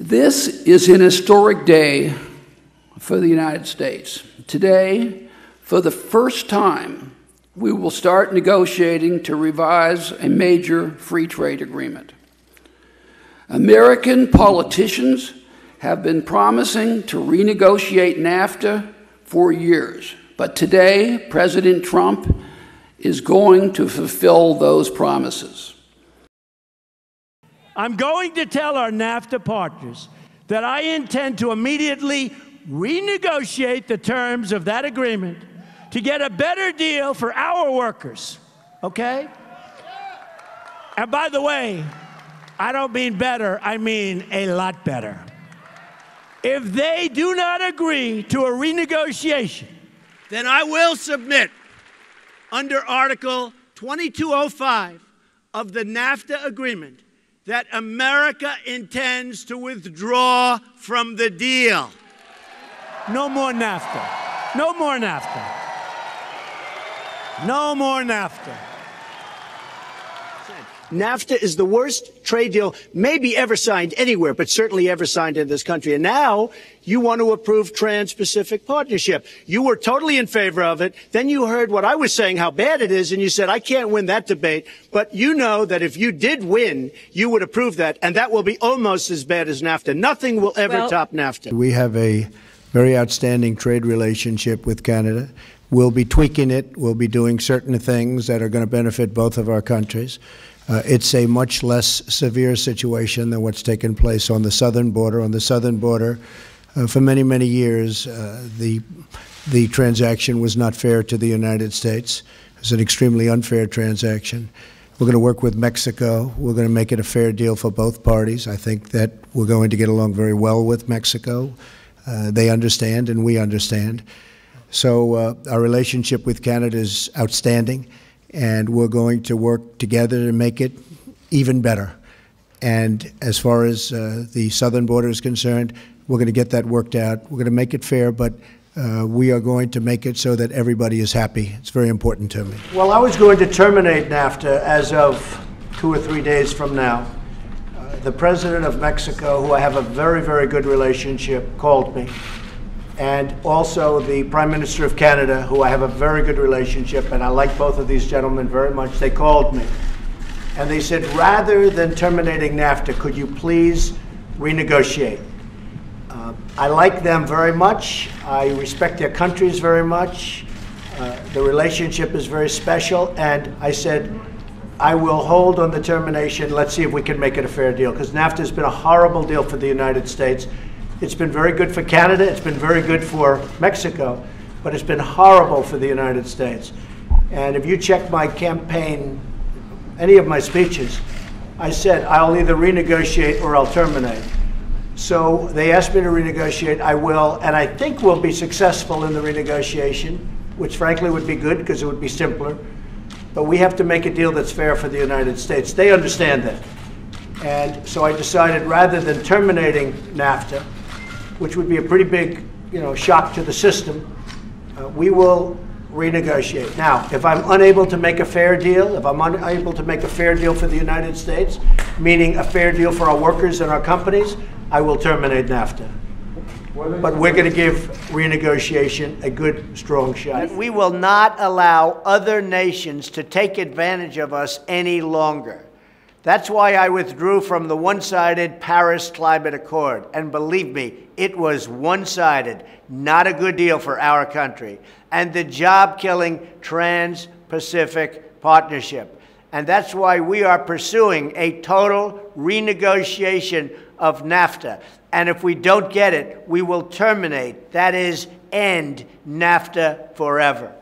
This is an historic day for the United States. Today, for the first time, we will start negotiating to revise a major free trade agreement. American politicians have been promising to renegotiate NAFTA for years, but today, President Trump is going to fulfill those promises. I'm going to tell our NAFTA partners that I intend to immediately renegotiate the terms of that agreement to get a better deal for our workers, okay? And by the way, I don't mean better, I mean a lot better. If they do not agree to a renegotiation, then I will submit under Article 2205 of the NAFTA agreement that America intends to withdraw from the deal. no more NAFTA. No more NAFTA. No more NAFTA. NAFTA is the worst trade deal maybe ever signed anywhere, but certainly ever signed in this country. And now you want to approve Trans-Pacific Partnership. You were totally in favor of it. Then you heard what I was saying, how bad it is, and you said, I can't win that debate. But you know that if you did win, you would approve that, and that will be almost as bad as NAFTA. Nothing will ever top NAFTA. We have a very outstanding trade relationship with Canada. We'll be tweaking it. We'll be doing certain things that are going to benefit both of our countries. It's a much less severe situation than what's taken place on the southern border. On the southern border, for many, many years, the transaction was not fair to the United States. It was an extremely unfair transaction. We're going to work with Mexico. We're going to make it a fair deal for both parties. I think that we're going to get along very well with Mexico. They understand and we understand. So our relationship with Canada is outstanding, and we're going to work together to make it even better. And as far as the southern border is concerned, we're going to get that worked out. We're going to make it fair, but we are going to make it so that everybody is happy. It's very important to me. Well, I was going to terminate NAFTA as of 2 or 3 days from now. The president of Mexico, who I have a very, very good relationship, called me. And also the Prime Minister of Canada, who I have a very good relationship, and I like both of these gentlemen very much. They called me. And they said, rather than terminating NAFTA, could you please renegotiate? I like them very much. I respect their countries very much. The relationship is very special. And I said, I will hold on the termination. Let's see if we can make it a fair deal, because NAFTA has been a horrible deal for the United States. It's been very good for Canada, it's been very good for Mexico, but it's been horrible for the United States. And if you check my campaign, any of my speeches, I said I'll either renegotiate or I'll terminate. So they asked me to renegotiate, I will, and I think we'll be successful in the renegotiation, which frankly would be good because it would be simpler. But we have to make a deal that's fair for the United States. They understand that. And so I decided, rather than terminating NAFTA, which would be a pretty big, shock to the system, we will renegotiate. Now, if I'm unable to make a fair deal, if I'm unable to make a fair deal for the United States, meaning a fair deal for our workers and our companies, I will terminate NAFTA. But we're going to give renegotiation a good, strong shot. We will not allow other nations to take advantage of us any longer. That's why I withdrew from the one-sided Paris Climate Accord. And believe me, it was one-sided, not a good deal for our country. And the job-killing Trans-Pacific Partnership. And that's why we are pursuing a total renegotiation of NAFTA. And if we don't get it, we will terminate, that is, end NAFTA forever.